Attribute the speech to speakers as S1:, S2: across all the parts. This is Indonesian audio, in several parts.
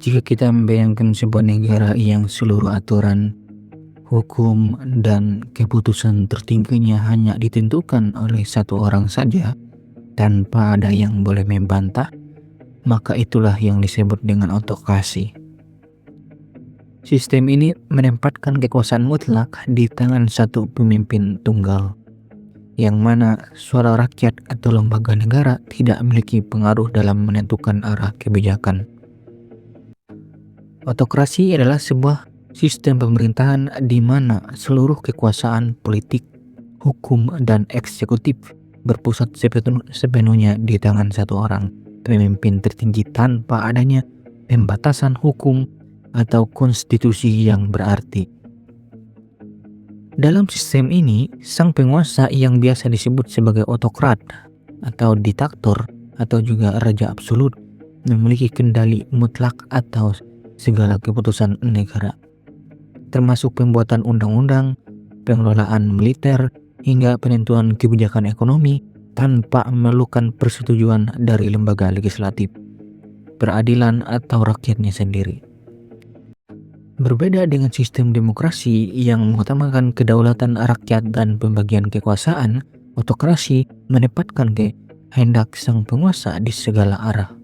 S1: Jika kita membayangkan sebuah negara yang seluruh aturan, hukum, dan keputusan tertingginya hanya ditentukan oleh satu orang saja, tanpa ada yang boleh membantah, maka itulah yang disebut dengan autokrasi. Sistem ini menempatkan kekuasaan mutlak di tangan satu pemimpin tunggal, yang mana suara rakyat atau lembaga negara tidak memiliki pengaruh dalam menentukan arah kebijakan. Autokrasi adalah sebuah sistem pemerintahan di mana seluruh kekuasaan politik, hukum, dan eksekutif berpusat sepenuhnya di tangan satu orang pemimpin tertinggi tanpa adanya pembatasan hukum atau konstitusi yang berarti. Dalam sistem ini, sang penguasa yang biasa disebut sebagai autokrat atau diktator atau juga raja absolut memiliki kendali mutlak atau segala keputusan negara, termasuk pembuatan undang-undang, pengelolaan militer, hingga penentuan kebijakan ekonomi tanpa memerlukan persetujuan dari lembaga legislatif, peradilan, atau rakyatnya sendiri. Berbeda dengan sistem demokrasi yang mengutamakan kedaulatan rakyat dan pembagian kekuasaan, autokrasi menempatkan kehendak sang penguasa di segala arah,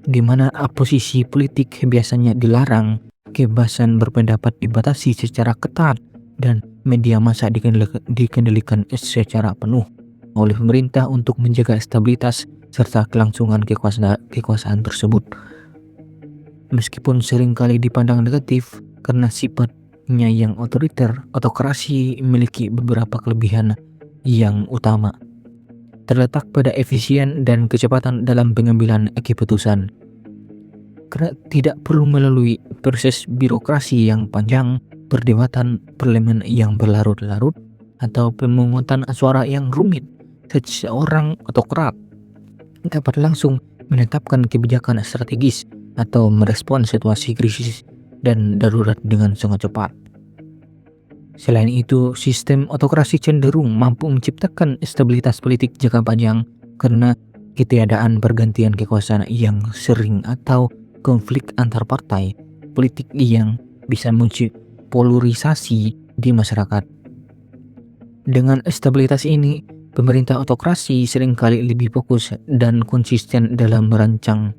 S1: di mana oposisi politik biasanya dilarang, kebebasan berpendapat dibatasi secara ketat, dan media massa dikendalikan secara penuh oleh pemerintah untuk menjaga stabilitas serta kelangsungan kekuasaan tersebut. Meskipun seringkali dipandang negatif karena sifatnya yang otoriter, autokrasi memiliki beberapa kelebihan yang utama, terletak pada efisien dan kecepatan dalam pengambilan keputusan. Karena tidak perlu melalui proses birokrasi yang panjang, perdebatan parlemen yang berlarut-larut, atau pemungutan suara yang rumit, seorang autokrat dapat langsung menetapkan kebijakan strategis atau merespons situasi krisis dan darurat dengan sangat cepat. Selain itu, sistem autokrasi cenderung mampu menciptakan stabilitas politik jangka panjang karena ketiadaan pergantian kekuasaan yang sering atau konflik antar partai politik yang bisa muncul polarisasi di masyarakat. Dengan stabilitas ini, pemerintah autokrasi seringkali lebih fokus dan konsisten dalam merancang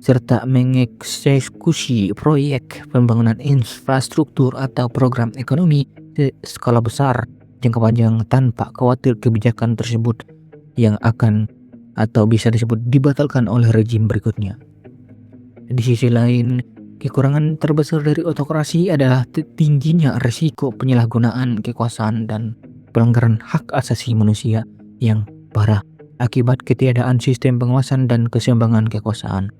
S1: serta mengeksekusi proyek pembangunan infrastruktur atau program ekonomi skala besar jangka panjang tanpa khawatir kebijakan tersebut yang akan atau bisa disebut dibatalkan oleh rezim berikutnya. Di sisi lain, kekurangan terbesar dari autokrasi adalah tingginya risiko penyalahgunaan kekuasaan dan pelanggaran hak asasi manusia yang parah akibat ketiadaan sistem pengawasan dan keseimbangan kekuasaan.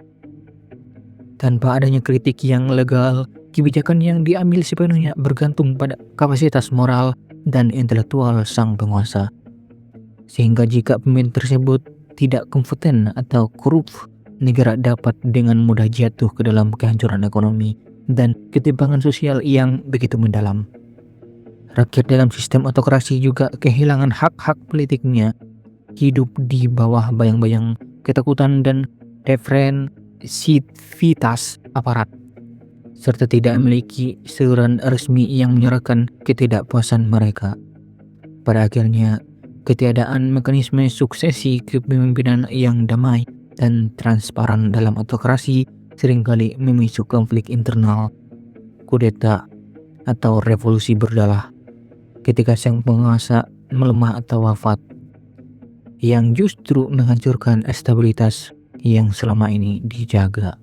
S1: Tanpa adanya kritik yang legal, kebijakan yang diambil sepenuhnya bergantung pada kapasitas moral dan intelektual sang penguasa. Sehingga jika pemimpin tersebut tidak kompeten atau korup, negara dapat dengan mudah jatuh ke dalam kehancuran ekonomi dan ketimpangan sosial yang begitu mendalam. Rakyat dalam sistem autokrasi juga kehilangan hak-hak politiknya, hidup di bawah bayang-bayang ketakutan dan referensivitas aparat, serta tidak memiliki saluran resmi yang menyuarakan ketidakpuasan mereka. Pada akhirnya, ketiadaan mekanisme suksesi kepemimpinan yang damai dan transparan dalam autokrasi seringkali memicu konflik internal, kudeta, atau revolusi berdarah ketika sang penguasa melemah atau wafat, yang justru menghancurkan stabilitas yang selama ini dijaga.